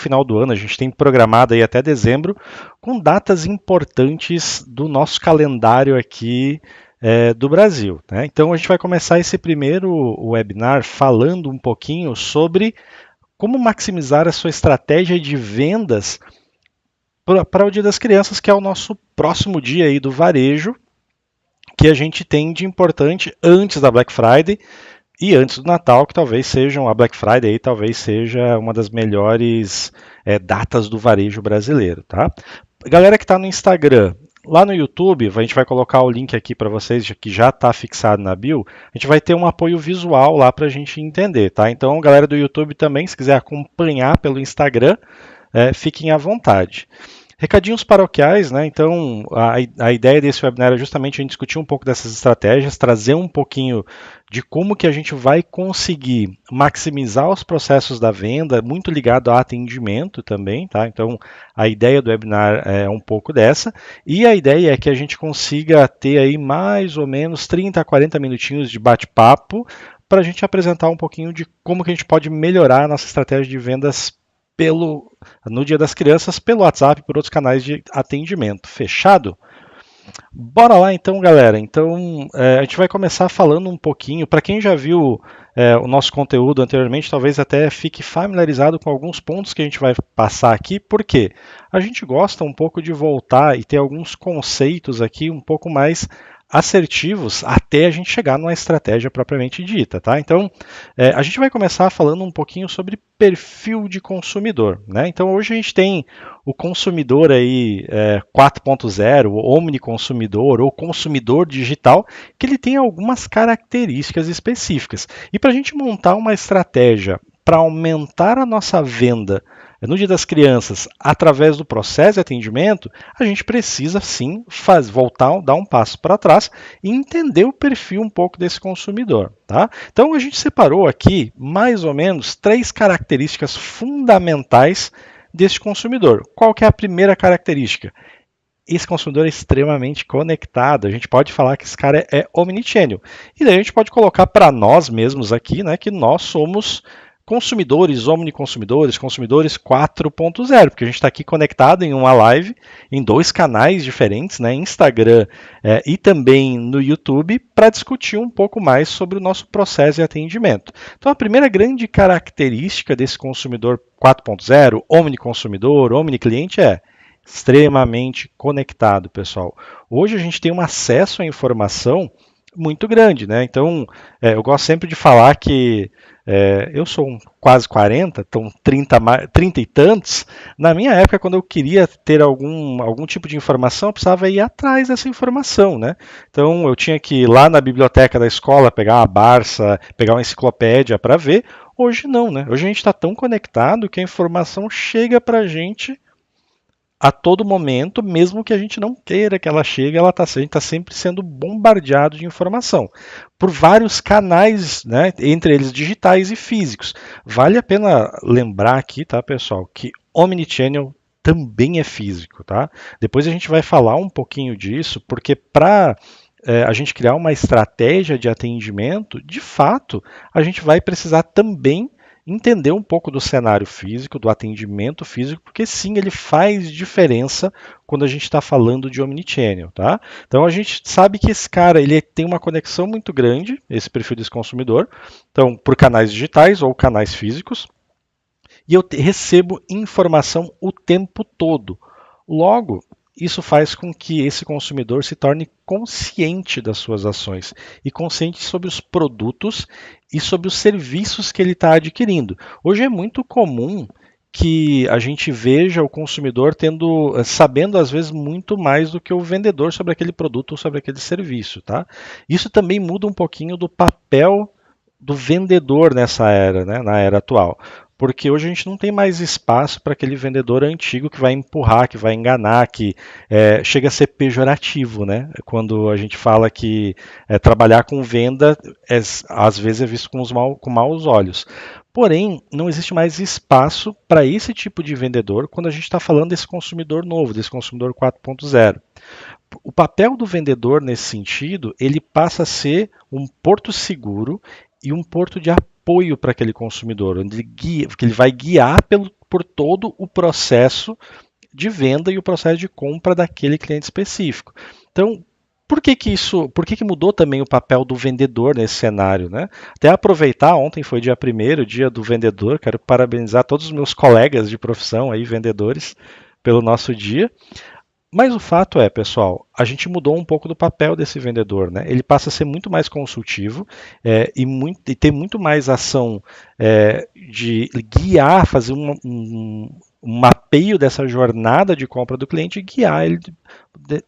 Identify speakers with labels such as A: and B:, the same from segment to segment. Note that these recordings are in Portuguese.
A: final do ano, a gente tem programado aí até dezembro, com datas importantes do nosso calendário aqui do Brasil, né? Então a gente vai começar esse primeiro webinar falando um pouquinho sobre como maximizar a sua estratégia de vendas para o Dia das Crianças, que é o nosso próximo dia aí do varejo, que a gente tem de importante antes da Black Friday e antes do Natal, que talvez sejam a Black Friday, talvez seja uma das melhores datas do varejo brasileiro, tá? Galera que está no Instagram, lá no YouTube, a gente vai colocar o link aqui para vocês, que já está fixado na bio, a gente vai ter um apoio visual lá para a gente entender, tá? Então, galera do YouTube também, se quiser acompanhar pelo Instagram, fiquem à vontade. Recadinhos paroquiais, né? Então, a ideia desse webinar é justamente a gente discutir um pouco dessas estratégias, trazer um pouquinho de como que a gente vai conseguir maximizar os processos da venda, muito ligado a atendimento também, tá? Então, a ideia do webinar é um pouco dessa, e a ideia é que a gente consiga ter aí mais ou menos 30 a 40 minutinhos de bate-papo para a gente apresentar um pouquinho de como que a gente pode melhorar a nossa estratégia de vendas no Dia das Crianças, pelo WhatsApp e por outros canais de atendimento. Fechado? Bora lá então, galera. Então, a gente vai começar falando um pouquinho. Para quem já viu o nosso conteúdo anteriormente, talvez até fique familiarizado com alguns pontos que a gente vai passar aqui, porque a gente gosta um pouco de voltar e ter alguns conceitos aqui um pouco mais assertivos até a gente chegar numa estratégia propriamente dita, tá? Então, a gente vai começar falando um pouquinho sobre perfil de consumidor, né? Então, hoje a gente tem o consumidor aí 4.0, o omniconsumidor ou consumidor digital, que ele tem algumas características específicas. E para a gente montar uma estratégia para aumentar a nossa venda no Dia das Crianças, através do processo de atendimento, a gente precisa sim voltar, dar um passo para trás e entender o perfil um pouco desse consumidor. Tá? Então a gente separou aqui mais ou menos 3 características fundamentais desse consumidor. Qual que é a primeira característica? Esse consumidor é extremamente conectado. A gente pode falar que esse cara é omnichannel. E daí a gente pode colocar para nós mesmos aqui, né, que nós somos consumidores, omniconsumidores, consumidores 4.0, porque a gente está aqui conectado em uma live, em 2 canais diferentes, né, Instagram e também no YouTube, para discutir um pouco mais sobre o nosso processo de atendimento. Então, a primeira grande característica desse consumidor 4.0, omniconsumidor, omnicliente, é extremamente conectado, pessoal. Hoje a gente tem um acesso à informação muito grande, né? Então, eu gosto sempre de falar que eu sou quase 40, então 30 e tantos. Na minha época, quando eu queria ter algum tipo de informação, eu precisava ir atrás dessa informação, né? Então, eu tinha que ir lá na biblioteca da escola, pegar uma Barça, pegar uma enciclopédia para ver. Hoje não, né? Hoje a gente está tão conectado que a informação chega para a gente a todo momento, mesmo que a gente não queira que ela chegue, a gente está sempre sendo bombardeado de informação por vários canais, né, entre eles digitais e físicos. Vale a pena lembrar aqui, tá, pessoal, que Omnichannel também é físico, tá? Depois a gente vai falar um pouquinho disso, porque para a gente criar uma estratégia de atendimento, de fato, a gente vai precisar também entender um pouco do cenário físico, do atendimento físico, porque sim, ele faz diferença quando a gente está falando de omnichannel, tá? Então a gente sabe que esse cara ele tem uma conexão muito grande, esse perfil desse consumidor, então por canais digitais ou canais físicos, e eu recebo informação o tempo todo. Logo, isso faz com que esse consumidor se torne consciente das suas ações e consciente sobre os produtos e sobre os serviços que ele está adquirindo. Hoje é muito comum que a gente veja o consumidor sabendo às vezes muito mais do que o vendedor sobre aquele produto ou sobre aquele serviço, tá? Isso também muda um pouquinho do papel do vendedor nessa era, né, na era atual. Porque hoje a gente não tem mais espaço para aquele vendedor antigo que vai empurrar, que vai enganar, que chega a ser pejorativo, né? Quando a gente fala que trabalhar com venda às vezes é visto com maus olhos. Porém, não existe mais espaço para esse tipo de vendedor quando a gente está falando desse consumidor novo, desse consumidor 4.0. O papel do vendedor nesse sentido, ele passa a ser um porto seguro e um porto de apoio para aquele consumidor, onde que ele vai guiar por todo o processo de venda e o processo de compra daquele cliente específico. Então, por que mudou também o papel do vendedor nesse cenário, né? Até aproveitar, ontem foi dia 1º, dia do vendedor, quero parabenizar todos os meus colegas de profissão aí, vendedores, pelo nosso dia. Mas o fato é, pessoal, a gente mudou um pouco do papel desse vendedor, né? Ele passa a ser muito mais consultivo e ter muito mais ação de guiar, fazer um mapeio dessa jornada de compra do cliente e guiar ele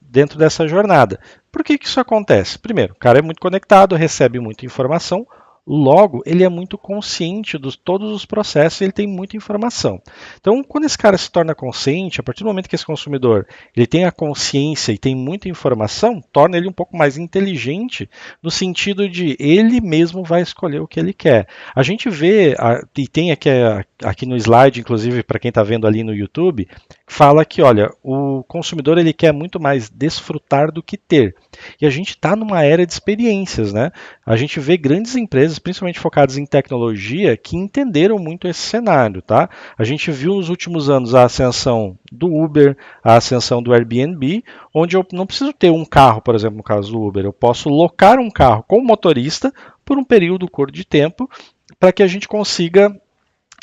A: dentro dessa jornada. Por que isso acontece? Primeiro, o cara é muito conectado, recebe muita informação, logo ele é muito consciente de todos os processos e ele tem muita informação. Então, quando esse cara se torna consciente, a partir do momento que esse consumidor ele tem a consciência e tem muita informação, torna ele um pouco mais inteligente no sentido de ele mesmo vai escolher o que ele quer. A gente vê, e tem aqui no slide, inclusive para quem está vendo ali no YouTube, fala que, olha, o consumidor ele quer muito mais desfrutar do que ter. E a gente está numa era de experiências, né? A gente vê grandes empresas, principalmente focadas em tecnologia, que entenderam muito esse cenário, tá? A gente viu nos últimos anos a ascensão do Uber, a ascensão do Airbnb, onde eu não preciso ter um carro, por exemplo, no caso do Uber, eu posso locar um carro com motorista por um período curto de tempo para que a gente consiga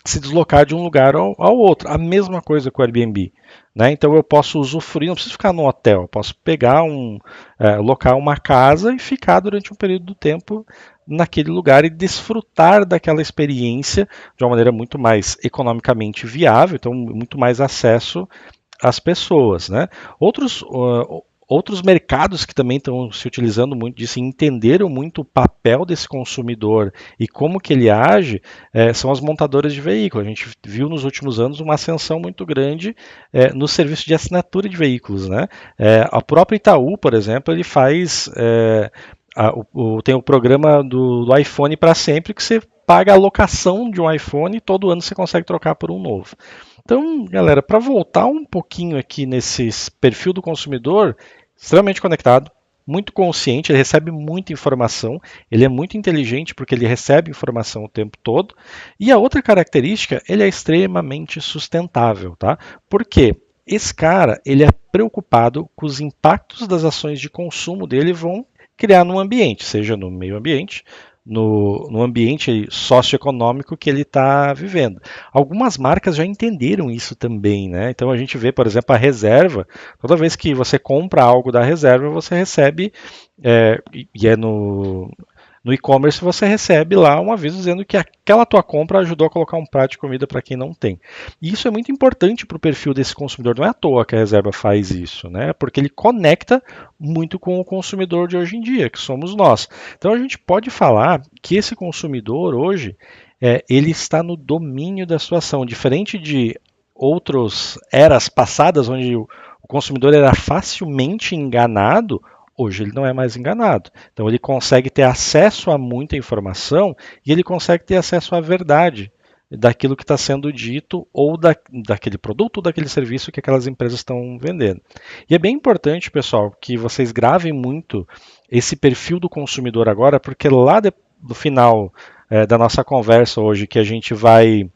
A: se deslocar de um lugar ao outro. A mesma coisa com o Airbnb. Né? Então eu posso usufruir, não preciso ficar no hotel, eu posso pegar locar uma casa e ficar durante um período do tempo naquele lugar e desfrutar daquela experiência de uma maneira muito mais economicamente viável, então muito mais acesso às pessoas. Né? Outros mercados que também estão se utilizando muito disso e entenderam muito o papel desse consumidor e como que ele age são as montadoras de veículos. A gente viu nos últimos anos uma ascensão muito grande no serviço de assinatura de veículos. Né? A própria Itaú, por exemplo, ele faz tem o programa do iPhone para sempre, que você paga a locação de um iPhone e todo ano você consegue trocar por um novo. Então, galera, para voltar um pouquinho aqui nesse perfil do consumidor, extremamente conectado, muito consciente, ele recebe muita informação, ele é muito inteligente porque ele recebe informação o tempo todo. E a outra característica, ele é extremamente sustentável, tá? Por quê? Esse cara, ele é preocupado com os impactos das ações de consumo dele vão criar no ambiente, seja no meio ambiente, no ambiente socioeconômico que ele está vivendo. Algumas marcas já entenderam isso também, né? Então a gente vê, por exemplo, a Reserva. Toda vez que você compra algo da Reserva, você recebe, e é no e-commerce você recebe lá um aviso dizendo que aquela tua compra ajudou a colocar um prato de comida para quem não tem. E isso é muito importante para o perfil desse consumidor. Não é à toa que a Reserva faz isso, né? Porque ele conecta muito com o consumidor de hoje em dia, que somos nós. Então a gente pode falar que esse consumidor hoje, ele está no domínio da situação, diferente de outras eras passadas, onde o consumidor era facilmente enganado. Hoje ele não é mais enganado. Então ele consegue ter acesso a muita informação e ele consegue ter acesso à verdade daquilo que está sendo dito ou daquele produto ou daquele serviço que aquelas empresas estão vendendo. E é bem importante, pessoal, que vocês gravem muito esse perfil do consumidor agora, porque lá no final da nossa conversa hoje, que a gente vai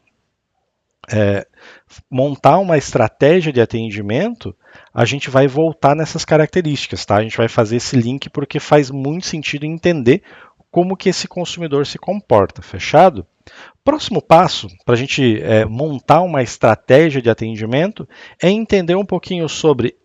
A: montar uma estratégia de atendimento, a gente vai voltar nessas características, tá? A gente vai fazer esse link porque faz muito sentido entender como que esse consumidor se comporta, fechado? Próximo passo para a gente montar uma estratégia de atendimento é entender um pouquinho sobre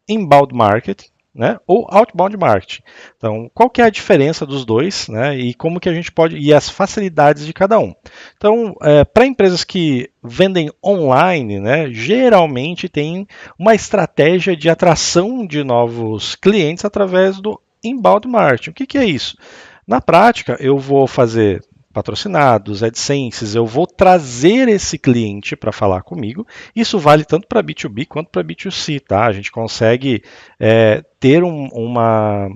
A: inbound marketing, né, ou outbound marketing. Então, qual que é a diferença dos dois, né, e como que a gente pode, e as facilidades de cada um. Então, para empresas que vendem online, né, geralmente tem uma estratégia de atração de novos clientes através do inbound marketing. O que é isso? Na prática, eu vou fazer patrocinados, AdSenses, eu vou trazer esse cliente para falar comigo. Isso vale tanto para B2B quanto para B2C, tá? A gente consegue ter uma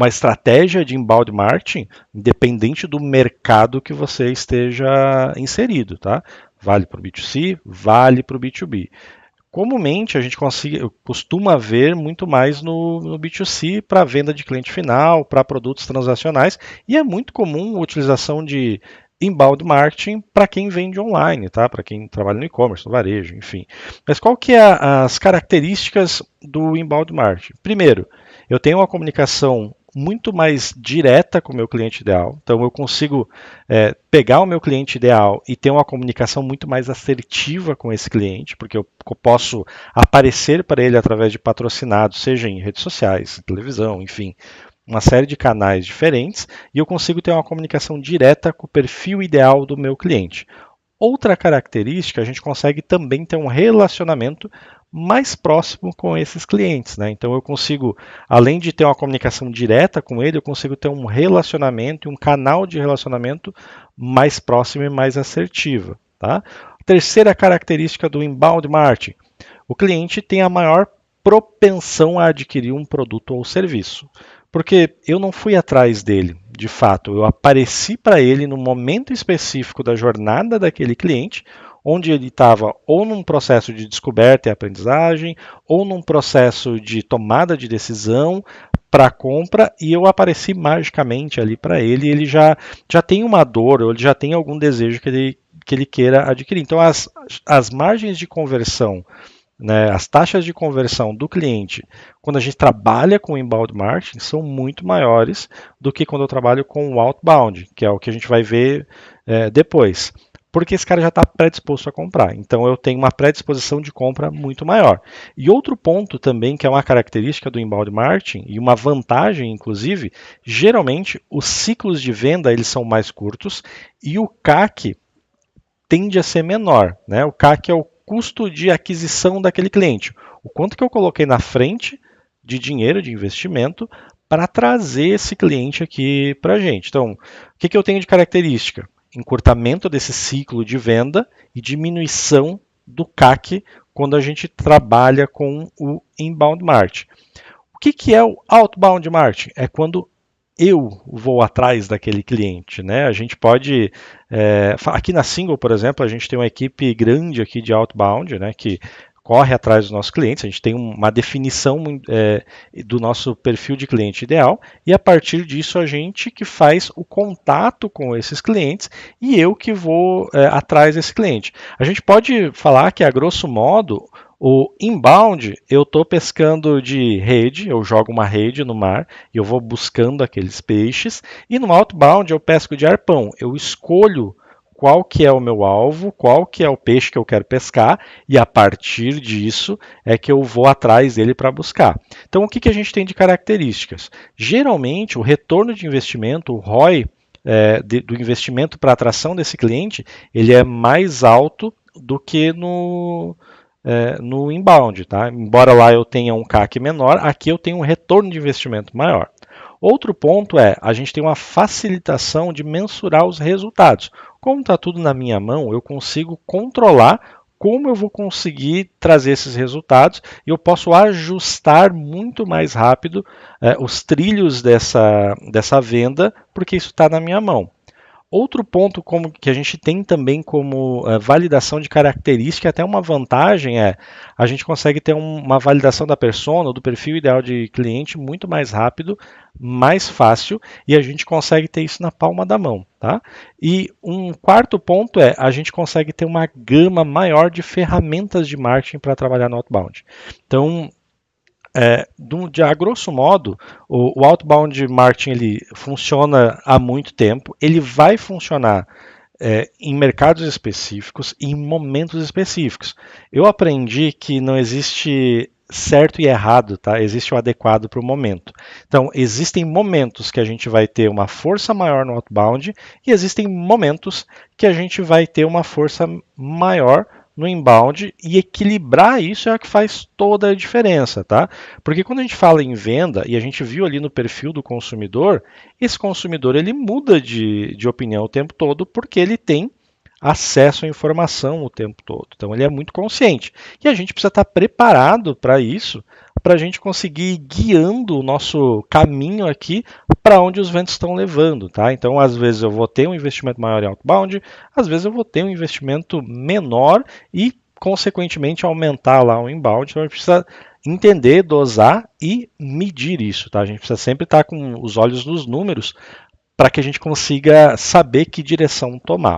A: estratégia de inbound marketing independente do mercado que você esteja inserido, tá? Vale para o B2C, vale para o B2B. Comumente a gente costuma ver muito mais no B2C para venda de cliente final, para produtos transacionais, e é muito comum a utilização de inbound marketing para quem vende online, tá? Para quem trabalha no e-commerce, no varejo, enfim. Mas qual que é as características do inbound marketing? Primeiro, eu tenho uma comunicação muito mais direta com o meu cliente ideal. Então eu consigo pegar o meu cliente ideal e ter uma comunicação muito mais assertiva com esse cliente, porque eu posso aparecer para ele através de patrocinados, seja em redes sociais, televisão, enfim, uma série de canais diferentes, e eu consigo ter uma comunicação direta com o perfil ideal do meu cliente. Outra característica, a gente consegue também ter um relacionamento mais próximo com esses clientes, né? Então eu consigo, além de ter uma comunicação direta com ele, eu consigo ter um relacionamento, um canal de relacionamento mais próximo e mais assertivo, tá? Terceira característica do inbound marketing, o cliente tem a maior propensão a adquirir um produto ou serviço. Porque eu não fui atrás dele, de fato, eu apareci para ele no momento específico da jornada daquele cliente, onde ele estava ou num processo de descoberta e aprendizagem, ou num processo de tomada de decisão para compra, e eu apareci magicamente ali para ele, e ele já tem uma dor, ou ele já tem algum desejo que ele queira adquirir. Então, as margens de conversão, né, as taxas de conversão do cliente, quando a gente trabalha com inbound marketing, são muito maiores do que quando eu trabalho com o outbound, que é o que a gente vai ver depois. Porque esse cara já está predisposto a comprar. Então eu tenho uma predisposição de compra muito maior. E outro ponto também, que é uma característica do inbound marketing, e uma vantagem, inclusive, geralmente os ciclos de venda eles são mais curtos e o CAC tende a ser menor. Né? O CAC é o custo de aquisição daquele cliente. O quanto que eu coloquei na frente de dinheiro, de investimento, para trazer esse cliente aqui para a gente. Então, o que eu tenho de característica? Encurtamento desse ciclo de venda e diminuição do CAC quando a gente trabalha com o inbound marketing. O que é o outbound marketing? É quando eu vou atrás daquele cliente, né? A gente pode, aqui na Single, por exemplo, a gente tem uma equipe grande aqui de outbound, né? Que corre atrás dos nossos clientes. A gente tem uma definição do nosso perfil de cliente ideal e a partir disso a gente que faz o contato com esses clientes e eu que vou atrás desse cliente. A gente pode falar que a grosso modo o inbound, eu estou pescando de rede, eu jogo uma rede no mar e eu vou buscando aqueles peixes. E no outbound eu pesco de arpão, eu escolho qual que é o meu alvo, qual que é o peixe que eu quero pescar e a partir disso é que eu vou atrás dele para buscar. Então o que a gente tem de características? Geralmente o retorno de investimento, o ROI, do investimento para atração desse cliente, ele é mais alto do que no inbound, tá? Embora lá eu tenha um CAC menor, aqui eu tenho um retorno de investimento maior. Outro ponto é, a gente tem uma facilitação de mensurar os resultados. Como está tudo na minha mão, eu consigo controlar como eu vou conseguir trazer esses resultados e eu posso ajustar muito mais rápido os trilhos dessa venda, porque isso está na minha mão. Outro ponto que a gente tem também como validação de característica, até uma vantagem é a gente consegue ter uma validação da persona, do perfil ideal de cliente muito mais rápido, mais fácil e a gente consegue ter isso na palma da mão. Tá? E um quarto ponto é a gente consegue ter uma gama maior de ferramentas de marketing para trabalhar no outbound. Então, a grosso modo, o outbound marketing ele funciona há muito tempo, ele vai funcionar em mercados específicos e em momentos específicos. Eu aprendi que não existe certo e errado, tá? Existe o adequado para o momento. Então, existem momentos que a gente vai ter uma força maior no outbound e existem momentos que a gente vai ter uma força maior no inbound e equilibrar isso é o que faz toda a diferença, tá? Porque quando a gente fala em venda e a gente viu ali no perfil do consumidor, esse consumidor ele muda de opinião o tempo todo porque ele tem acesso à informação o tempo todo. Então ele é muito consciente. E a gente precisa estar preparado para isso, para a gente conseguir ir guiando o nosso caminho aqui para onde os ventos estão levando. Tá? Então, às vezes eu vou ter um investimento maior em outbound, às vezes eu vou ter um investimento menor e, consequentemente, aumentar lá o inbound. Então a gente precisa entender, dosar e medir isso. Tá? A gente precisa sempre estar com os olhos nos números para que a gente consiga saber que direção tomar.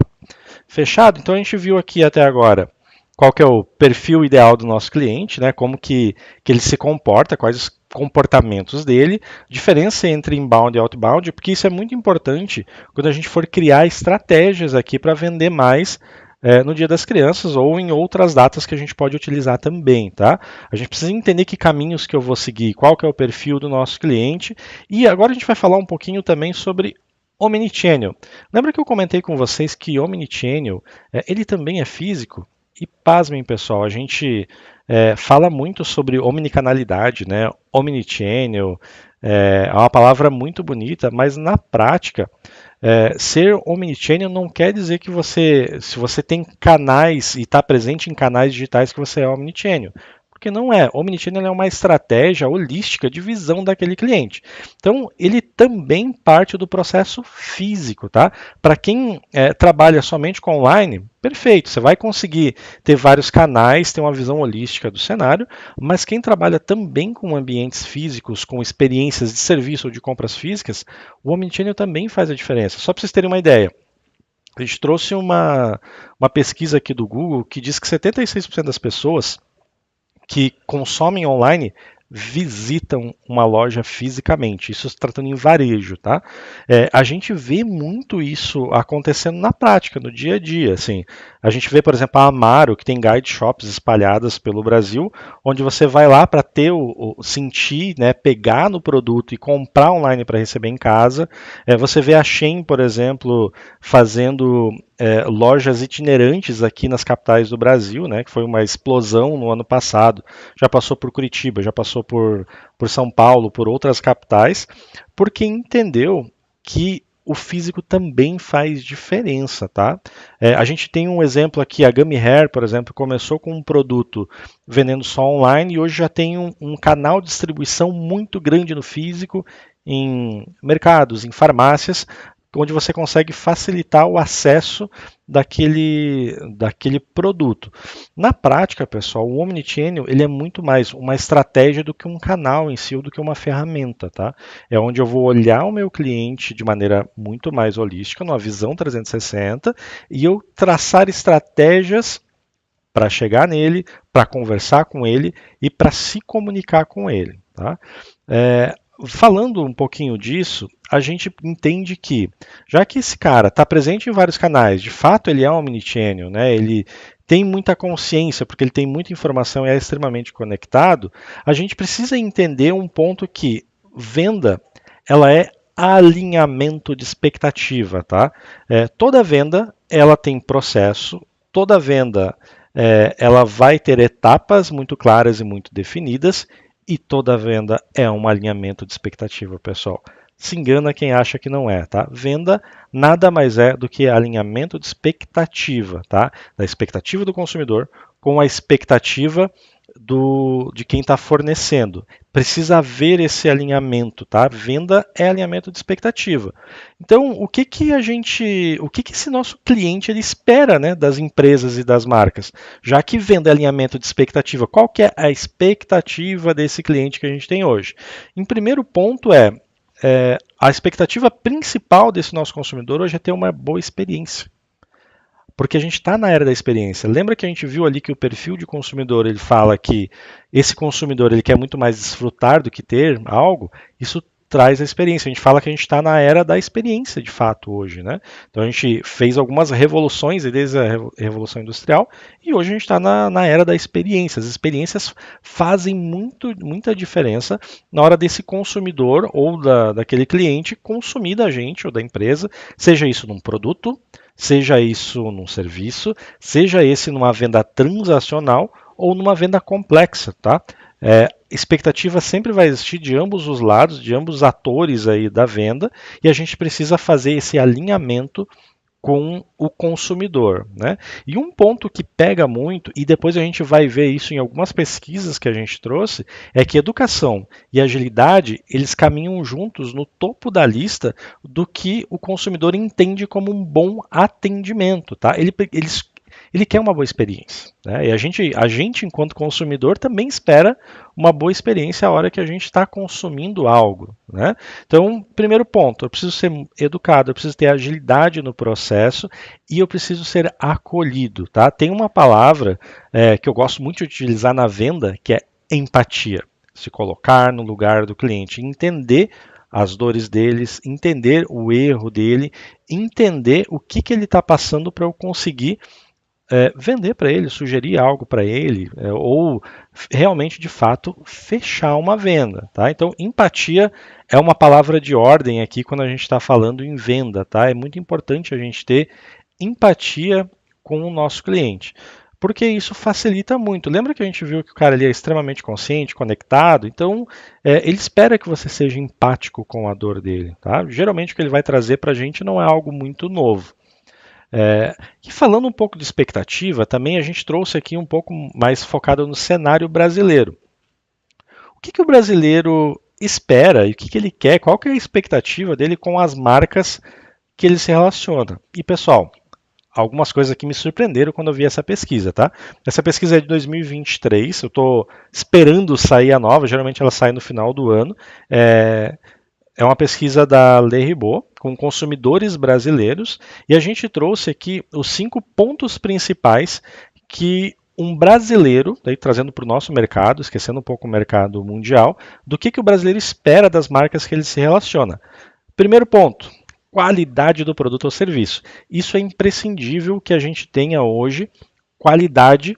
A: Fechado? Então a gente viu aqui até agora qual que é o perfil ideal do nosso cliente, né? Como que ele se comporta, quais os comportamentos dele, diferença entre inbound e outbound, porque isso é muito importante quando a gente for criar estratégias aqui para vender mais no Dia das Crianças ou em outras datas que a gente pode utilizar também, tá? A gente precisa entender que caminhos que eu vou seguir, qual que é o perfil do nosso cliente, e agora a gente vai falar um pouquinho também sobre Omnichannel. Lembra que eu comentei com vocês que Omnichannel, ele também é físico? E pasmem, pessoal, a gente fala muito sobre omnicanalidade, né? Omnichannel é uma palavra muito bonita, mas na prática, ser omnichannel não quer dizer que se você tem canais e está presente em canais digitais, que você é omnichannel. Porque não é. Omnichannel é uma estratégia holística de visão daquele cliente. Então, ele também parte do processo físico, tá? Para quem trabalha somente com online, perfeito, você vai conseguir ter vários canais, ter uma visão holística do cenário, mas quem trabalha também com ambientes físicos, com experiências de serviço ou de compras físicas, o Omnichannel também faz a diferença. Só para vocês terem uma ideia, a gente trouxe uma pesquisa aqui do Google que diz que 76% das pessoas que consomem online visitam uma loja fisicamente, isso se tratando em varejo, tá? A gente vê muito isso acontecendo na prática, no dia a dia, assim. A gente vê, por exemplo, a Amaro, que tem guide shops espalhadas pelo Brasil, onde você vai lá para ter sentir, né, pegar no produto e comprar online para receber em casa. Você vê a Shein, por exemplo, fazendo lojas itinerantes aqui nas capitais do Brasil, né, que foi uma explosão no ano passado. Já passou por Curitiba, já passou por São Paulo, por outras capitais, porque entendeu que o físico também faz diferença, tá? A gente tem um exemplo aqui, a Gummy Hair, por exemplo, começou com um produto vendendo só online e hoje já tem um canal de distribuição muito grande no físico, em mercados, em farmácias, onde você consegue facilitar o acesso daquele produto. Na prática, pessoal, o Omnichannel ele é muito mais uma estratégia do que um canal em si, ou do que uma ferramenta, tá? É onde eu vou olhar o meu cliente de maneira muito mais holística, numa visão 360, e eu traçar estratégias para chegar nele, para conversar com ele e para se comunicar com ele, tá? Falando um pouquinho disso, a gente entende que, já que esse cara está presente em vários canais, de fato ele é um omnichannel, né? Ele tem muita consciência, porque ele tem muita informação e é extremamente conectado, a gente precisa entender um ponto que venda, ela é alinhamento de expectativa, tá? Toda venda, ela tem processo, toda venda, ela vai ter etapas muito claras e muito definidas, e toda venda é um alinhamento de expectativa, pessoal. Se engana quem acha que não é, tá? Venda nada mais é do que alinhamento de expectativa, tá? Da expectativa do consumidor com a expectativa de quem está fornecendo. Precisa haver esse alinhamento, tá? Venda é alinhamento de expectativa. Então, o que esse nosso cliente ele espera, né, das empresas e das marcas? Já que venda é alinhamento de expectativa, qual que é a expectativa desse cliente que a gente tem hoje? Em primeiro ponto a expectativa principal desse nosso consumidor hoje é ter uma boa experiência. Porque a gente está na era da experiência. Lembra que a gente viu ali que o perfil de consumidor ele fala que esse consumidor ele quer muito mais desfrutar do que ter algo? Isso traz a experiência. A gente fala que a gente está na era da experiência de fato hoje, né? Então a gente fez algumas revoluções desde a Revolução Industrial e hoje a gente está na era da experiência. As experiências fazem muita diferença na hora desse consumidor ou daquele cliente consumir da gente ou da empresa, seja isso num produto, seja isso num serviço, seja esse numa venda transacional ou numa venda complexa, tá? Expectativa sempre vai existir de ambos os lados, de ambos os atores aí da venda, e a gente precisa fazer esse alinhamento com o consumidor, né? E um ponto que pega muito, e depois a gente vai ver isso em algumas pesquisas que a gente trouxe, é que educação e agilidade, eles caminham juntos no topo da lista do que o consumidor entende como um bom atendimento, tá? ele quer uma boa experiência, né? E a gente, enquanto consumidor, também espera uma boa experiência a hora que a gente está consumindo algo, né? Então, primeiro ponto, eu preciso ser educado, eu preciso ter agilidade no processo e eu preciso ser acolhido, tá? Tem uma palavra que eu gosto muito de utilizar na venda, que é empatia. Se colocar no lugar do cliente, entender as dores deles, entender o erro dele, entender o que ele está passando para eu conseguir vender para ele, sugerir algo para ele, ou realmente, de fato, fechar uma venda. Tá? Então, empatia é uma palavra de ordem aqui quando a gente está falando em venda. Tá? É muito importante a gente ter empatia com o nosso cliente. Porque isso facilita muito. Lembra que a gente viu que o cara ali é extremamente consciente, conectado? Então, ele espera que você seja empático com a dor dele. Tá? Geralmente, o que ele vai trazer para a gente não é algo muito novo. E falando um pouco de expectativa, também a gente trouxe aqui um pouco mais focado no cenário brasileiro. O que o brasileiro espera e o que ele quer, qual que é a expectativa dele com as marcas que ele se relaciona? E pessoal, algumas coisas aqui me surpreenderam quando eu vi essa pesquisa, tá? Essa pesquisa é de 2023, eu estou esperando sair a nova, geralmente ela sai no final do ano. É uma pesquisa da Le Ribot com consumidores brasileiros e a gente trouxe aqui os 5 pontos principais que um brasileiro, daí trazendo para o nosso mercado, esquecendo um pouco o mercado mundial, do que o brasileiro espera das marcas que ele se relaciona. Primeiro ponto, qualidade do produto ou serviço. Isso é imprescindível que a gente tenha hoje qualidade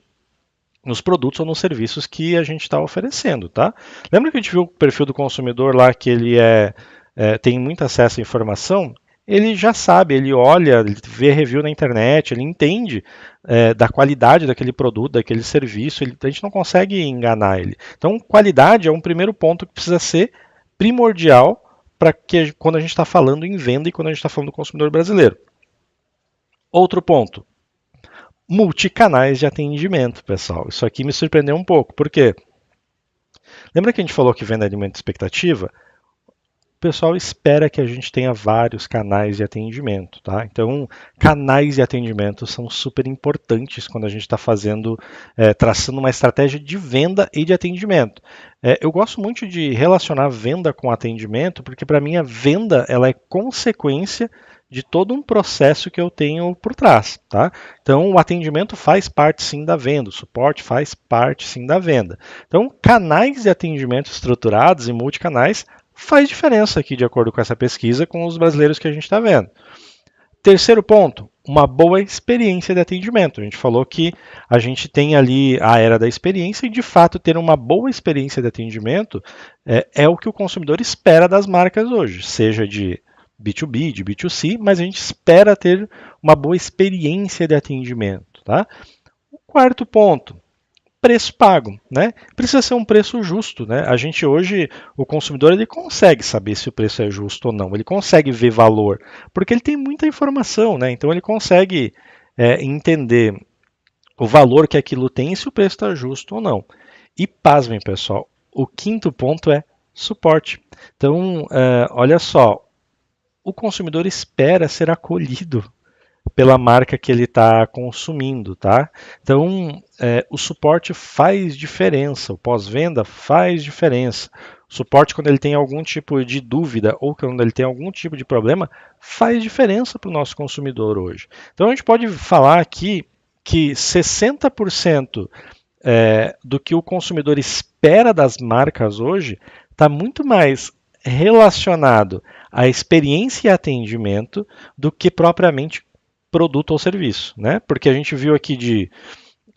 A: nos produtos ou nos serviços que a gente está oferecendo, tá? Lembra que a gente viu o perfil do consumidor lá que ele tem muito acesso à informação? Ele já sabe, ele olha, ele vê review na internet, ele entende da qualidade daquele produto, daquele serviço, a gente não consegue enganar ele. Então, qualidade é um primeiro ponto que precisa ser primordial para que quando a gente está falando em venda e quando a gente está falando do consumidor brasileiro. Outro ponto, multicanais de atendimento, pessoal. Isso aqui me surpreendeu um pouco, porque lembra que a gente falou que venda alimenta expectativa? O pessoal espera que a gente tenha vários canais de atendimento, tá? Então, canais de atendimento são super importantes quando a gente está traçando uma estratégia de venda e de atendimento. Eu gosto muito de relacionar venda com atendimento, porque para mim a venda ela é consequência de todo um processo que eu tenho por trás, tá? Então, o atendimento faz parte sim da venda, o suporte faz parte sim da venda. Então, canais de atendimento estruturados e multicanais faz diferença aqui, de acordo com essa pesquisa, com os brasileiros que a gente está vendo. Terceiro ponto, uma boa experiência de atendimento. A gente falou que a gente tem ali a era da experiência e, de fato, ter uma boa experiência de atendimento é o que o consumidor espera das marcas hoje, seja de B2B, de B2C, mas a gente espera ter uma boa experiência de atendimento. Tá? O quarto ponto, preço pago, né? Precisa ser um preço justo, né? A gente hoje, o consumidor, ele consegue saber se o preço é justo ou não, ele consegue ver valor, porque ele tem muita informação, né? Então ele consegue entender o valor que aquilo tem e se o preço está justo ou não. E pasmem, pessoal, o quinto ponto é suporte. Então, olha só, o consumidor espera ser acolhido pela marca que ele está consumindo, tá? Então, o suporte faz diferença, o pós-venda faz diferença. O suporte, quando ele tem algum tipo de dúvida ou quando ele tem algum tipo de problema, faz diferença para o nosso consumidor hoje. Então, a gente pode falar aqui que 60% do que o consumidor espera das marcas hoje está muito mais relacionado à experiência e atendimento do que propriamente produto ou serviço, né? Porque a gente viu aqui de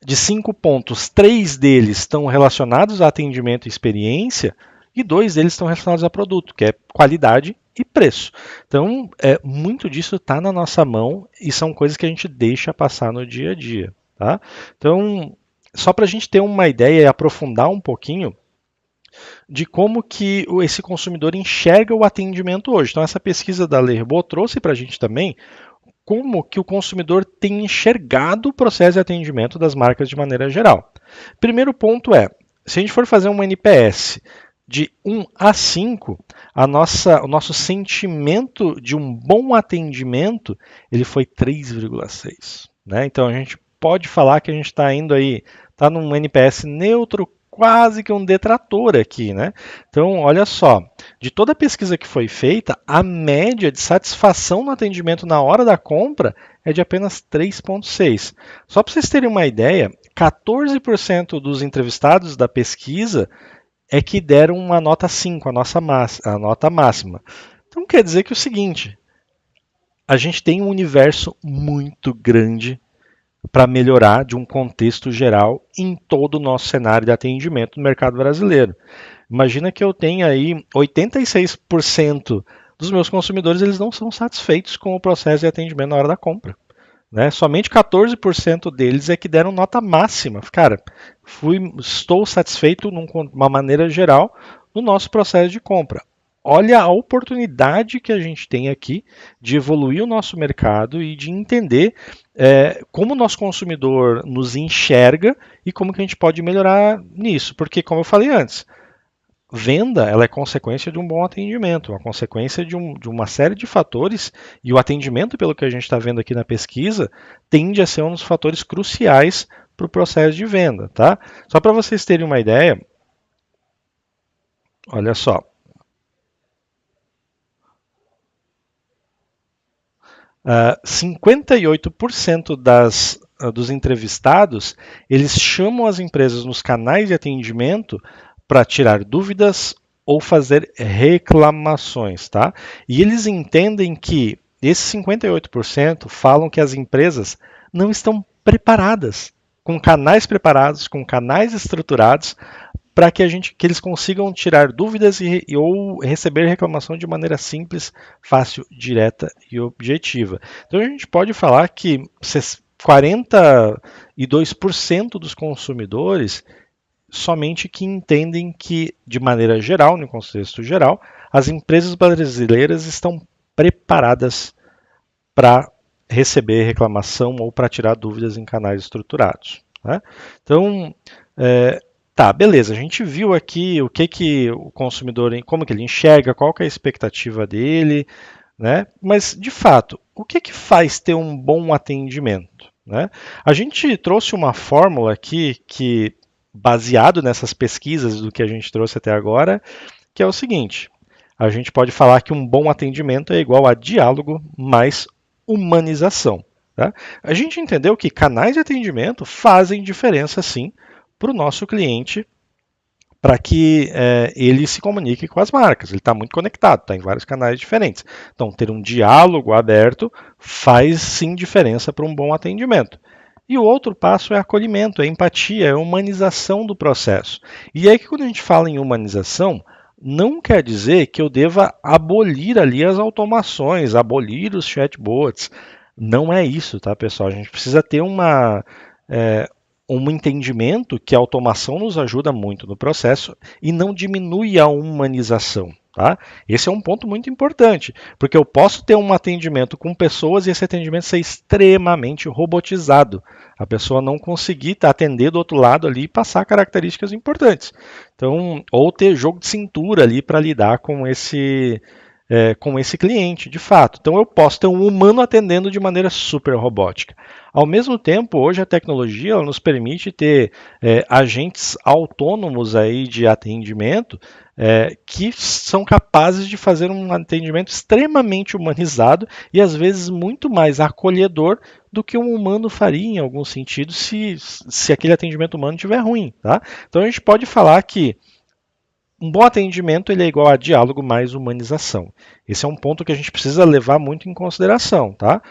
A: 5 pontos, 3 deles estão relacionados a atendimento e experiência e 2 deles estão relacionados a produto, que é qualidade e preço. Então, muito disso está na nossa mão e são coisas que a gente deixa passar no dia a dia, tá? Então, só para a gente ter uma ideia e aprofundar um pouquinho de como que esse consumidor enxerga o atendimento hoje. Então, essa pesquisa da Le Ribot trouxe para a gente também como que o consumidor tem enxergado o processo de atendimento das marcas de maneira geral. Primeiro ponto se a gente for fazer um NPS de 1 a 5, o nosso sentimento de um bom atendimento ele foi 3,6. Né? Então a gente pode falar que a gente está indo aí, está num NPS neutro, quase que um detrator aqui, né? Então, olha só, de toda a pesquisa que foi feita, a média de satisfação no atendimento na hora da compra é de apenas 3,6. Só para vocês terem uma ideia, 14% dos entrevistados da pesquisa é que deram uma nota 5, a nota máxima. Então quer dizer que é o seguinte, a gente tem um universo muito grande para melhorar de um contexto geral em todo o nosso cenário de atendimento no mercado brasileiro. Imagina que eu tenho aí 86% dos meus consumidores, eles não são satisfeitos com o processo de atendimento na hora da compra. Né? Somente 14% deles é que deram nota máxima. Cara, estou satisfeito de uma maneira geral no nosso processo de compra. Olha a oportunidade que a gente tem aqui de evoluir o nosso mercado e de entender como o nosso consumidor nos enxerga e como que a gente pode melhorar nisso. Porque, como eu falei antes, venda ela é consequência de um bom atendimento, uma consequência de uma série de fatores, e o atendimento, pelo que a gente está vendo aqui na pesquisa, tende a ser um dos fatores cruciais para o processo de venda. Tá? Só para vocês terem uma ideia, olha só. 58% dos entrevistados, eles chamam as empresas nos canais de atendimento para tirar dúvidas ou fazer reclamações, tá? E eles entendem que esses 58% falam que as empresas não estão preparadas, com canais preparados, com canais estruturados para que eles consigam tirar dúvidas ou receber reclamação de maneira simples, fácil, direta e objetiva. Então a gente pode falar que 42% dos consumidores somente que entendem que, de maneira geral, no contexto geral, as empresas brasileiras estão preparadas para receber reclamação ou para tirar dúvidas em canais estruturados. Né? Então, tá, beleza. A gente viu aqui o que o consumidor, como que ele enxerga, qual que é a expectativa dele, né? Mas de fato, o que faz ter um bom atendimento, né? A gente trouxe uma fórmula aqui que baseado nessas pesquisas do que a gente trouxe até agora, que é o seguinte: a gente pode falar que um bom atendimento é igual a diálogo mais humanização. Tá? A gente entendeu que canais de atendimento fazem diferença sim para o nosso cliente, para que ele se comunique com as marcas. Ele está muito conectado, está em vários canais diferentes. Então, ter um diálogo aberto faz sim diferença para um bom atendimento. E o outro passo é acolhimento, é empatia, é humanização do processo. E aí que quando a gente fala em humanização, não quer dizer que eu deva abolir ali as automações, abolir os chatbots. Não é isso, tá, pessoal? A gente precisa ter um entendimento que a automação nos ajuda muito no processo e não diminui a humanização. Tá? Esse é um ponto muito importante, porque eu posso ter um atendimento com pessoas e esse atendimento ser extremamente robotizado. A pessoa não conseguir atender do outro lado ali e passar características importantes. Então, ou ter jogo de cintura ali para lidar com esse cliente, de fato. Então eu posso ter um humano atendendo de maneira super robótica. Ao mesmo tempo, hoje a tecnologia ela nos permite ter agentes autônomos aí de atendimento que são capazes de fazer um atendimento extremamente humanizado e às vezes muito mais acolhedor do que um humano faria em algum sentido se aquele atendimento humano estiver ruim. Tá? Então a gente pode falar que um bom atendimento ele é igual a diálogo mais humanização. Esse é um ponto que a gente precisa levar muito em consideração. Tá?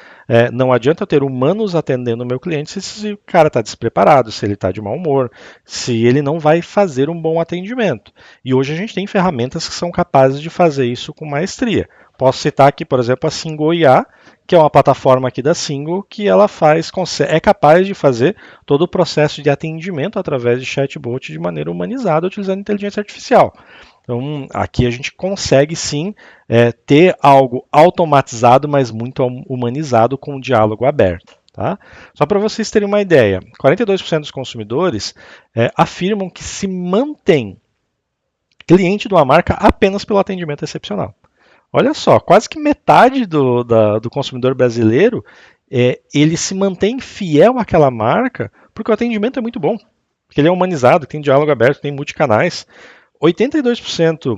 A: Não adianta eu ter humanos atendendo o meu cliente se o cara está despreparado, se ele está de mau humor, se ele não vai fazer um bom atendimento. E hoje a gente tem ferramentas que são capazes de fazer isso com maestria. Posso citar aqui, por exemplo, a Single IA, que é uma plataforma aqui da Single que ela é capaz de fazer todo o processo de atendimento através de chatbot de maneira humanizada, utilizando inteligência artificial. Então, aqui a gente consegue sim ter algo automatizado, mas muito humanizado com um diálogo aberto. Tá? Só para vocês terem uma ideia, 42% dos consumidores afirmam que se mantém cliente de uma marca apenas pelo atendimento excepcional. Olha só, quase que metade do consumidor brasileiro ele se mantém fiel àquela marca porque o atendimento é muito bom, porque ele é humanizado, tem diálogo aberto, tem multicanais. 82%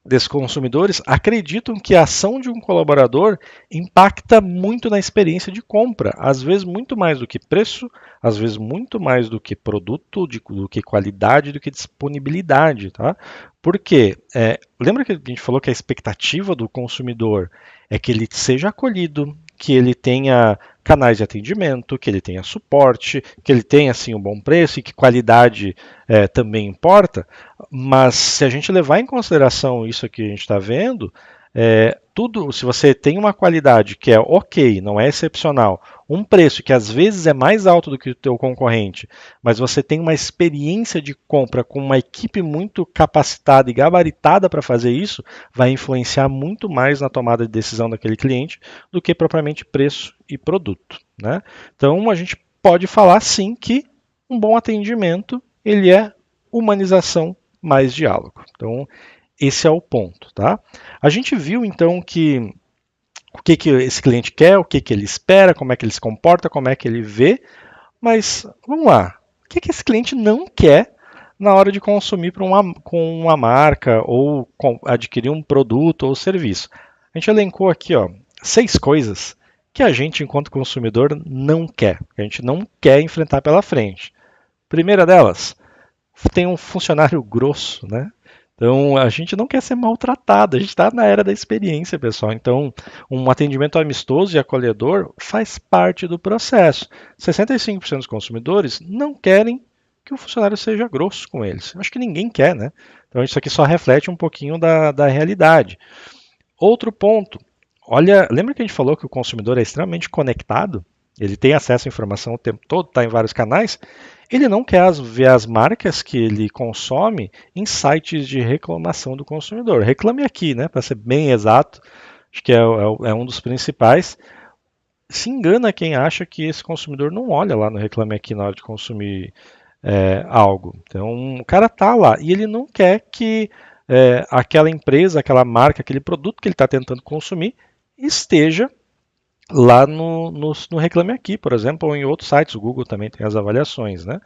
A: desses consumidores acreditam que a ação de um colaborador impacta muito na experiência de compra, às vezes muito mais do que preço, às vezes muito mais do que produto, do que qualidade, do que disponibilidade, tá? Porque lembra que a gente falou que a expectativa do consumidor é que ele seja acolhido, que ele tenha canais de atendimento, que ele tenha suporte, que ele tenha assim um bom preço e que qualidade também importa. Mas se a gente levar em consideração isso que a gente está vendo, tudo, se você tem uma qualidade que é ok, não é excepcional, um preço que às vezes é mais alto do que o teu concorrente, mas você tem uma experiência de compra com uma equipe muito capacitada e gabaritada para fazer isso, vai influenciar muito mais na tomada de decisão daquele cliente do que propriamente preço e produto, né? Então a gente pode falar sim que um bom atendimento ele é humanização mais diálogo. Então, esse é o ponto, tá? A gente viu então que o que esse cliente quer, o que ele espera, como é que ele se comporta, como é que ele vê, mas vamos lá, o que esse cliente não quer na hora de consumir com uma marca ou adquirir um produto ou serviço? A gente elencou aqui, ó, 6 coisas que a gente, enquanto consumidor, não quer, que a gente não quer enfrentar pela frente. Primeira delas, tem um funcionário grosso, né? Então, a gente não quer ser maltratado, a gente está na era da experiência, pessoal. Então, um atendimento amistoso e acolhedor faz parte do processo. 65% dos consumidores não querem que o funcionário seja grosso com eles. Acho que ninguém quer, né? Então, isso aqui só reflete um pouquinho da realidade. Outro ponto, olha, lembra que a gente falou que o consumidor é extremamente conectado? Ele tem acesso à informação o tempo todo, está em vários canais. Ele não quer ver as marcas que ele consome em sites de reclamação do consumidor. Reclame aqui, né? Para ser bem exato, acho que é um dos principais. Se engana quem acha que esse consumidor não olha lá no Reclame Aqui na hora de consumir algo. Então, o cara tá lá e ele não quer que aquela empresa, aquela marca, aquele produto que ele está tentando consumir esteja lá no Reclame Aqui, por exemplo, ou em outros sites. O Google também tem as avaliações, né?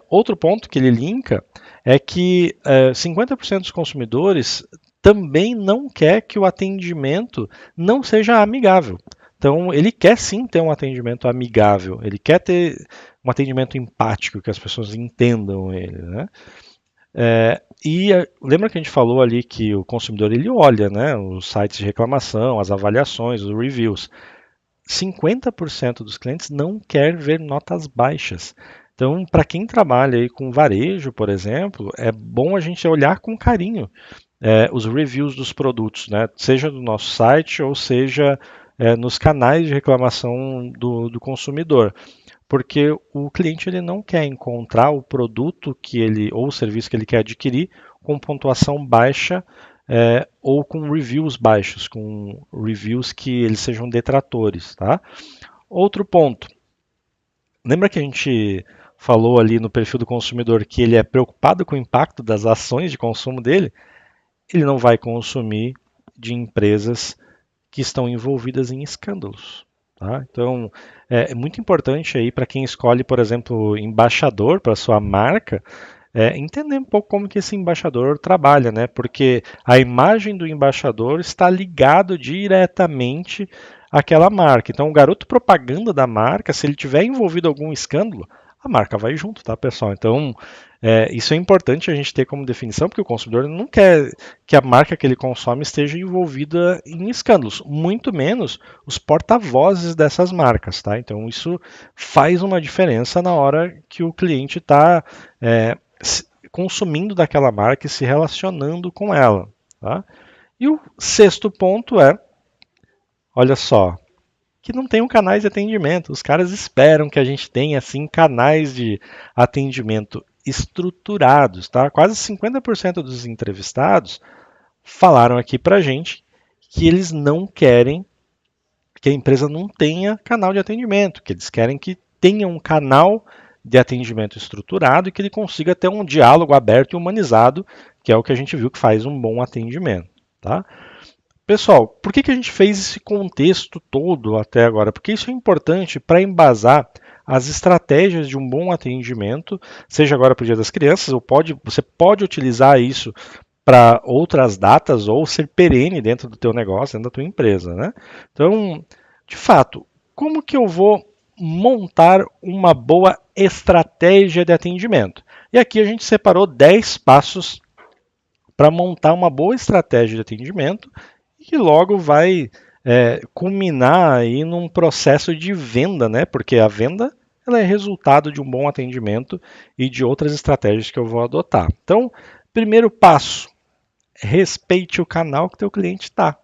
A: Outro ponto que ele linka é que 50% dos consumidores também não quer que o atendimento não seja amigável. Então, ele quer sim ter um atendimento amigável, ele quer ter um atendimento empático, que as pessoas entendam ele, né? Lembra que a gente falou ali que o consumidor ele olha, né, os sites de reclamação, as avaliações, os reviews. 50% dos clientes não quer ver notas baixas. Então, para quem trabalha aí com varejo, por exemplo, é bom a gente olhar com carinho os reviews dos produtos, né? Seja no nosso site ou seja nos canais de reclamação do consumidor. Porque o cliente ele não quer encontrar o produto que ele ou o serviço que ele quer adquirir com pontuação baixa ou com reviews baixos, com reviews que eles sejam detratores, tá? Outro ponto. Lembra que a gente falou ali no perfil do consumidor que ele é preocupado com o impacto das ações de consumo dele? Ele não vai consumir de empresas que estão envolvidas em escândalos. Tá? Então, é muito importante aí para quem escolhe, por exemplo, embaixador para sua marca, entender um pouco como que esse embaixador trabalha, né? Porque a imagem do embaixador está ligado diretamente àquela marca. Então, o garoto propaganda da marca, se ele tiver envolvido em algum escândalo, a marca vai junto, tá, pessoal? Então, isso é importante a gente ter como definição, porque o consumidor não quer que a marca que ele consome esteja envolvida em escândalos, muito menos os porta-vozes dessas marcas, tá? Então, isso faz uma diferença na hora que o cliente está consumindo daquela marca e se relacionando com ela, tá? E o sexto ponto olha só, que não tenham canais de atendimento. Os caras esperam que a gente tenha assim canais de atendimento estruturados, tá? Quase 50% dos entrevistados falaram aqui pra gente que eles não querem que a empresa não tenha canal de atendimento, que eles querem que tenha um canal de atendimento estruturado e que ele consiga ter um diálogo aberto e humanizado, que é o que a gente viu que faz um bom atendimento, tá? Pessoal, por que a gente fez esse contexto todo até agora? Porque isso é importante para embasar as estratégias de um bom atendimento, seja agora para o Dia das Crianças, você pode utilizar isso para outras datas ou ser perene dentro do teu negócio, dentro da tua empresa, né? Então, de fato, como que eu vou montar uma boa estratégia de atendimento? E aqui a gente separou 10 passos para montar uma boa estratégia de atendimento e que logo vai culminar aí num processo de venda, né? Porque a venda ela é resultado de um bom atendimento e de outras estratégias que eu vou adotar. Então, primeiro passo, respeite o canal que teu cliente está.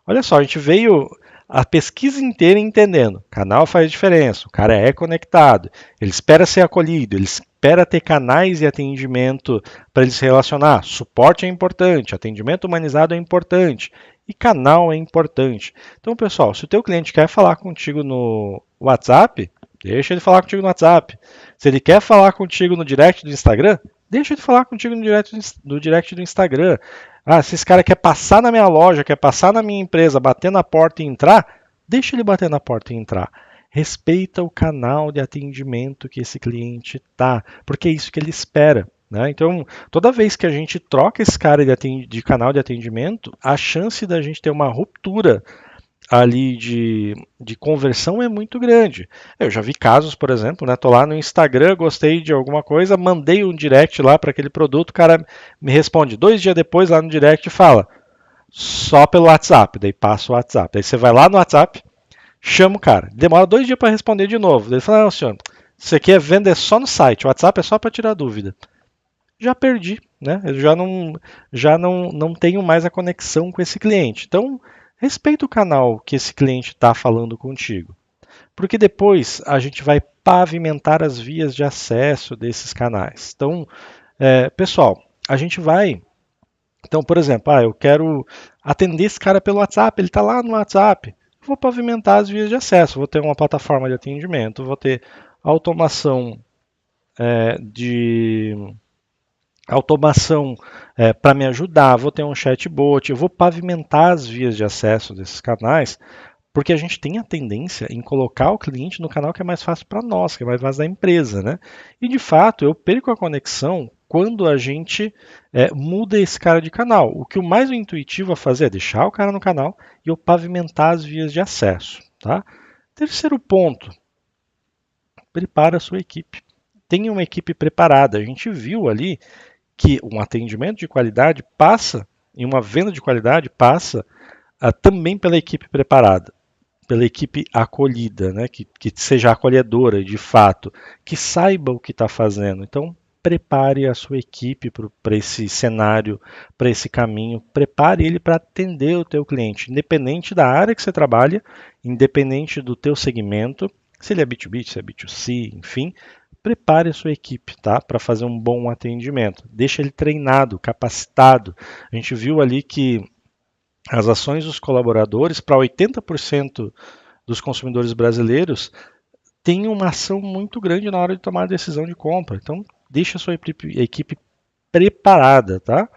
A: Olha só, a gente veio a pesquisa inteira entendendo. Canal faz diferença, o cara é conectado, ele espera ser acolhido, ele espera ter canais e atendimento para ele se relacionar. Suporte é importante, atendimento humanizado é importante e canal é importante. Então, pessoal, se o teu cliente quer falar contigo no WhatsApp, deixa ele falar contigo no WhatsApp. Se ele quer falar contigo no direct do Instagram, deixa ele falar contigo no direct do Instagram. Ah, se esse cara quer passar na minha loja, quer passar na minha empresa, bater na porta e entrar, deixa ele bater na porta e entrar. Respeita o canal de atendimento que esse cliente tá, porque é isso que ele espera. Né? Então, toda vez que a gente troca esse cara de canal de atendimento, a chance da gente ter uma ruptura ali de conversão é muito grande. Eu já vi casos, por exemplo, né? Tô lá no Instagram, gostei de alguma coisa, mandei um direct lá para aquele produto, o cara me responde 2 dias depois lá no direct e fala só pelo WhatsApp, daí passa o WhatsApp. Daí você vai lá no WhatsApp, chama o cara, demora 2 dias para responder de novo. Daí ele fala, não, senhor, isso aqui é venda só no site, o WhatsApp é só para tirar dúvida. Já perdi, né? Eu já não tenho mais a conexão com esse cliente. Então, respeita o canal que esse cliente está falando contigo. Porque depois a gente vai pavimentar as vias de acesso desses canais. Então, pessoal, a gente vai. Então, por exemplo, eu quero atender esse cara pelo WhatsApp, ele está lá no WhatsApp. Vou pavimentar as vias de acesso. Vou ter uma plataforma de atendimento, vou ter automação de automação para me ajudar, vou ter um chatbot, eu vou pavimentar as vias de acesso desses canais, porque a gente tem a tendência em colocar o cliente no canal que é mais fácil para nós, que é mais fácil da empresa, né? E de fato, eu perco a conexão quando a gente muda esse cara de canal. O que o mais intuitivo a fazer é deixar o cara no canal e eu pavimentar as vias de acesso, tá? Terceiro ponto, prepara a sua equipe. Tenha uma equipe preparada. A gente viu ali que um atendimento de qualidade passa, e uma venda de qualidade passa também pela equipe preparada, pela equipe acolhida, né? que seja acolhedora de fato, que saiba o que está fazendo. Então, prepare a sua equipe para esse cenário, para esse caminho, prepare ele para atender o teu cliente, independente da área que você trabalha, independente do teu segmento, se ele é B2B, se é B2C, enfim, prepare a sua equipe, tá? Para fazer um bom atendimento. Deixa ele treinado, capacitado. A gente viu ali que as ações dos colaboradores, para 80% dos consumidores brasileiros, tem uma ação muito grande na hora de tomar a decisão de compra. Então, deixa a sua equipe preparada, tá?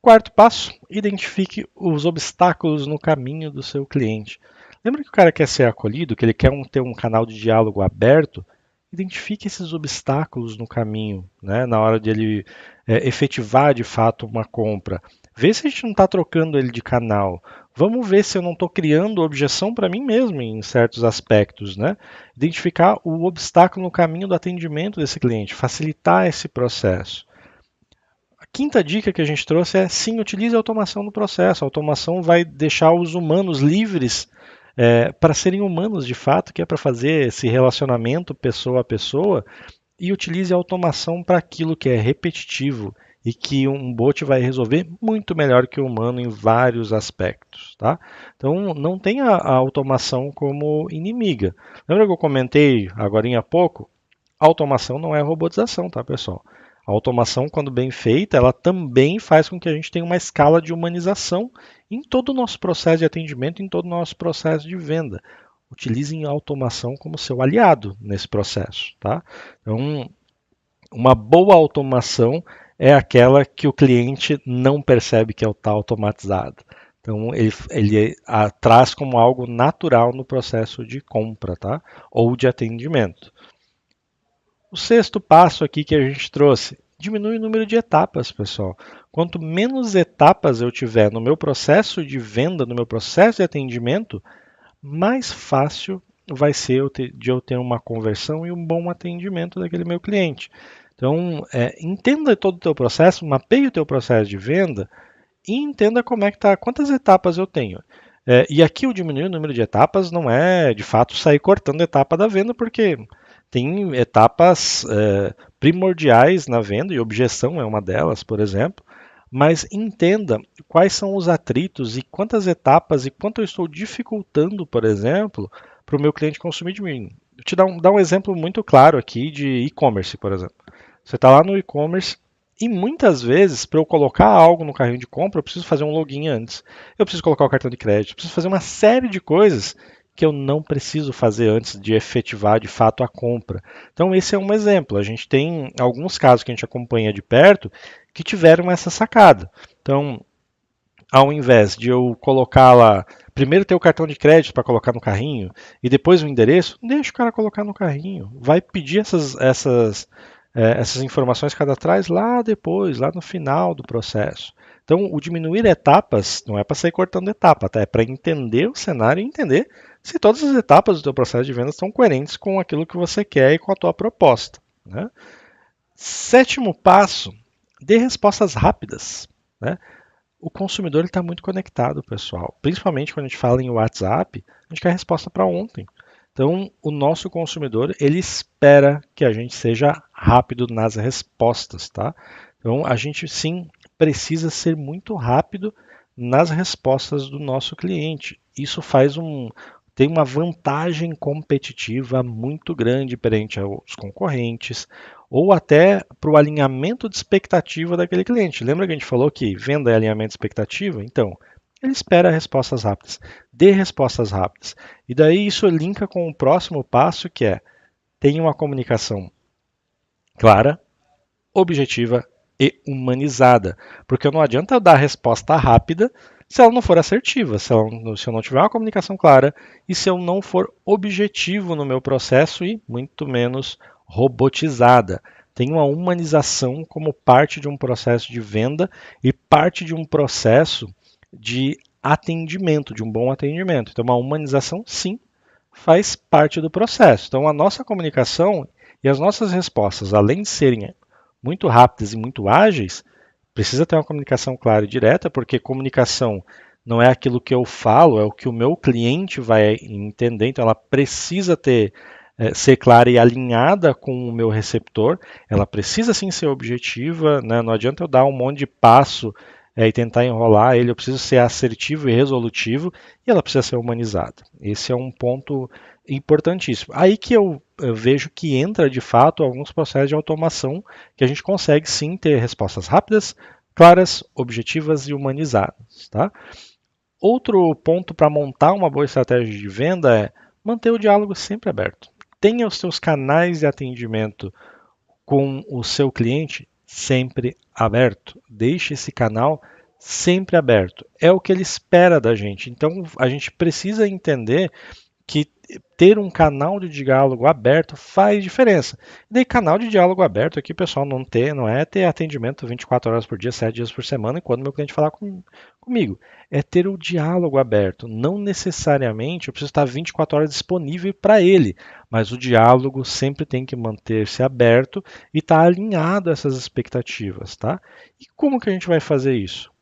A: Quarto passo, identifique os obstáculos no caminho do seu cliente. Lembra que o cara quer ser acolhido, que ele quer ter um canal de diálogo aberto? Identifique esses obstáculos no caminho, né, na hora de ele efetivar de fato uma compra. Vê se a gente não está trocando ele de canal. Vamos ver se eu não estou criando objeção para mim mesmo em certos aspectos. Né? Identificar o obstáculo no caminho do atendimento desse cliente, facilitar esse processo. A quinta dica que a gente trouxe é sim, utilize a automação no processo. A automação vai deixar os humanos livres para serem humanos de fato, que é para fazer esse relacionamento pessoa a pessoa, e utilize a automação para aquilo que é repetitivo e que um bot vai resolver muito melhor que o humano em vários aspectos. Tá? Então não tenha a automação como inimiga. Lembra que eu comentei agora há pouco? A automação não é robotização, tá, pessoal? A automação, quando bem feita, ela também faz com que a gente tenha uma escala de humanização em todo o nosso processo de atendimento, em todo o nosso processo de venda. Utilizem a automação como seu aliado nesse processo. Tá? Então, uma boa automação é aquela que o cliente não percebe que está automatizada. Então, ele traz como algo natural no processo de compra, tá? Ou de atendimento. O sexto passo aqui que a gente trouxe, diminui o número de etapas, pessoal. Quanto menos etapas eu tiver no meu processo de venda, no meu processo de atendimento, mais fácil vai ser de eu ter uma conversão e um bom atendimento daquele meu cliente. Então, entenda todo o teu processo, mapeie o teu processo de venda e entenda como é que tá, quantas etapas eu tenho. E aqui o diminuir o número de etapas não é de fato sair cortando etapa da venda, porque tem etapas primordiais na venda, e objeção é uma delas, por exemplo. Mas entenda quais são os atritos e quantas etapas e quanto eu estou dificultando, por exemplo, para o meu cliente consumir de mim. Vou te dar um exemplo muito claro aqui de e-commerce, por exemplo. Você está lá no e-commerce e muitas vezes, para eu colocar algo no carrinho de compra, eu preciso fazer um login antes. Eu preciso colocar o cartão de crédito, eu preciso fazer uma série de coisas que eu não preciso fazer antes de efetivar de fato a compra. Então, esse é um exemplo. A gente tem alguns casos que a gente acompanha de perto que tiveram essa sacada. Então, ao invés de eu colocar lá, primeiro ter o cartão de crédito para colocar no carrinho e depois o endereço, deixa o cara colocar no carrinho. Vai pedir essas informações cadastrais lá depois, lá no final do processo. Então, o diminuir etapas não é para sair cortando etapa, tá? É para entender o cenário e entender se todas as etapas do teu processo de vendas estão coerentes com aquilo que você quer e com a tua proposta, né? Sétimo passo, dê respostas rápidas, né? O consumidor está muito conectado, pessoal. Principalmente quando a gente fala em WhatsApp, a gente quer resposta para ontem. Então, o nosso consumidor, ele espera que a gente seja rápido nas respostas, tá? Então, a gente sim precisa ser muito rápido nas respostas do nosso cliente. Isso tem uma vantagem competitiva muito grande perante aos concorrentes, ou até para o alinhamento de expectativa daquele cliente. Lembra que a gente falou que venda é alinhamento de expectativa? Então, ele espera respostas rápidas. Dê respostas rápidas. E daí isso linka com o próximo passo, que é tenha uma comunicação clara, objetiva e humanizada. Porque não adianta eu dar resposta rápida se ela não for assertiva, se eu não tiver uma comunicação clara e se eu não for objetivo no meu processo e muito menos robotizada. Tem uma humanização como parte de um processo de venda e parte de um processo de atendimento, de um bom atendimento. Então, uma humanização, sim, faz parte do processo. Então, a nossa comunicação e as nossas respostas, além de serem muito rápidas e muito ágeis, precisa ter uma comunicação clara e direta, porque comunicação não é aquilo que eu falo, é o que o meu cliente vai entender. Então, ela precisa ser clara e alinhada com o meu receptor. Ela precisa sim ser objetiva, né? Não adianta eu dar um monte de passo e tentar enrolar ele. Eu preciso ser assertivo e resolutivo e ela precisa ser humanizada. Esse é um ponto importantíssimo. Aí que eu vejo que entra de fato alguns processos de automação que a gente consegue sim ter respostas rápidas, claras, objetivas e humanizadas, tá? Outro ponto para montar uma boa estratégia de venda é manter o diálogo sempre aberto. Tenha os seus canais de atendimento com o seu cliente sempre aberto. Deixe esse canal sempre aberto. É o que ele espera da gente. Então a gente precisa entender que ter um canal de diálogo aberto faz diferença. E daí, canal de diálogo aberto aqui, pessoal, não é ter atendimento 24 horas por dia, 7 dias por semana, enquanto meu cliente falar comigo. É ter o diálogo aberto. Não necessariamente eu preciso estar 24 horas disponível para ele, mas o diálogo sempre tem que manter-se aberto e estar alinhado a essas expectativas, tá? E como que a gente vai fazer isso?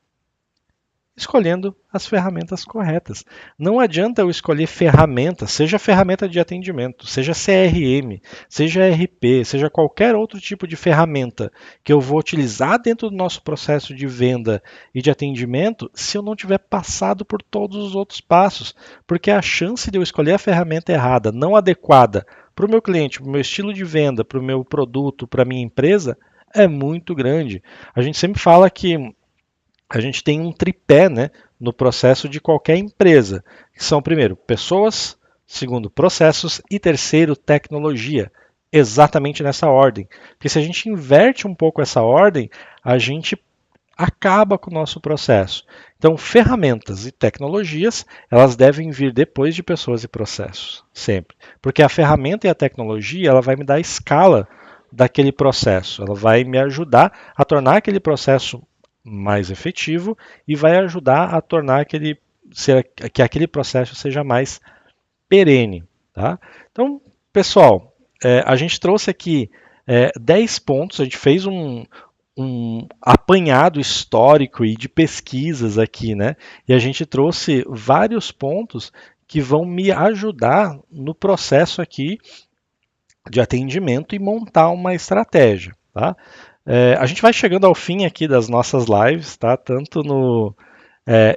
A: Escolhendo as ferramentas corretas. Não adianta eu escolher ferramenta, seja ferramenta de atendimento, seja CRM, seja RP, seja qualquer outro tipo de ferramenta que eu vou utilizar dentro do nosso processo de venda e de atendimento, se eu não tiver passado por todos os outros passos, porque a chance de eu escolher a ferramenta errada, não adequada para o meu cliente, para o meu estilo de venda, para o meu produto, para a minha empresa, é muito grande. A gente sempre fala que a gente tem um tripé, né, no processo de qualquer empresa, que são, primeiro, pessoas, segundo, processos e terceiro, tecnologia. Exatamente nessa ordem. Porque se a gente inverte um pouco essa ordem, a gente acaba com o nosso processo. Então, ferramentas e tecnologias, elas devem vir depois de pessoas e processos, sempre. Porque a ferramenta e a tecnologia, ela vai me dar escala daquele processo, ela vai me ajudar a tornar aquele processo mais efetivo e vai ajudar a tornar que aquele processo seja mais perene. Tá? Então, pessoal, a gente trouxe aqui 10 pontos, a gente fez um apanhado histórico e de pesquisas aqui, né? E a gente trouxe vários pontos que vão me ajudar no processo aqui de atendimento e montar uma estratégia, tá? A gente vai chegando ao fim aqui das nossas lives, tá? Tanto no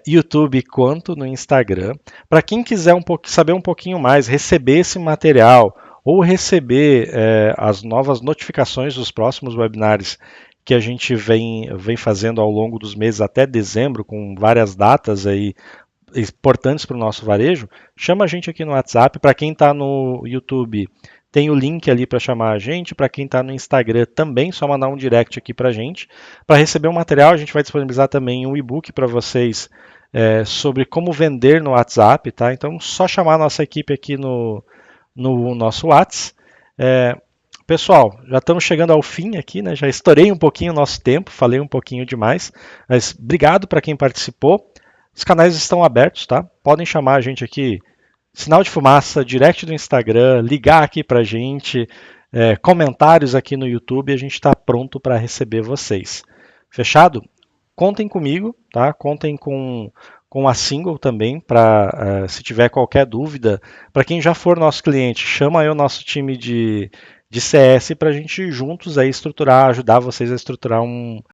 A: YouTube quanto no Instagram. Para quem quiser saber um pouquinho mais, receber esse material ou receber as novas notificações dos próximos webinars que a gente vem fazendo ao longo dos meses até dezembro, com várias datas aí importantes para o nosso varejo, chama a gente aqui no WhatsApp. Para quem está no YouTube, tem o link ali para chamar a gente. Para quem está no Instagram também, só mandar um direct aqui para a gente. Para receber o material, a gente vai disponibilizar também um e-book para vocês sobre como vender no WhatsApp, tá? Então, só chamar a nossa equipe aqui no nosso WhatsApp. Pessoal, já estamos chegando ao fim aqui, né? Já estourei um pouquinho o nosso tempo, falei um pouquinho demais, mas obrigado para quem participou. Os canais estão abertos, tá? Podem chamar a gente aqui, sinal de fumaça, direct do Instagram, ligar aqui para a gente, comentários aqui no YouTube, a gente está pronto para receber vocês. Fechado? Contem comigo, tá? Contem com a Single também, para se tiver qualquer dúvida. Para quem já for nosso cliente, chama aí o nosso time de CS para a gente juntos aí estruturar, ajudar vocês a estruturar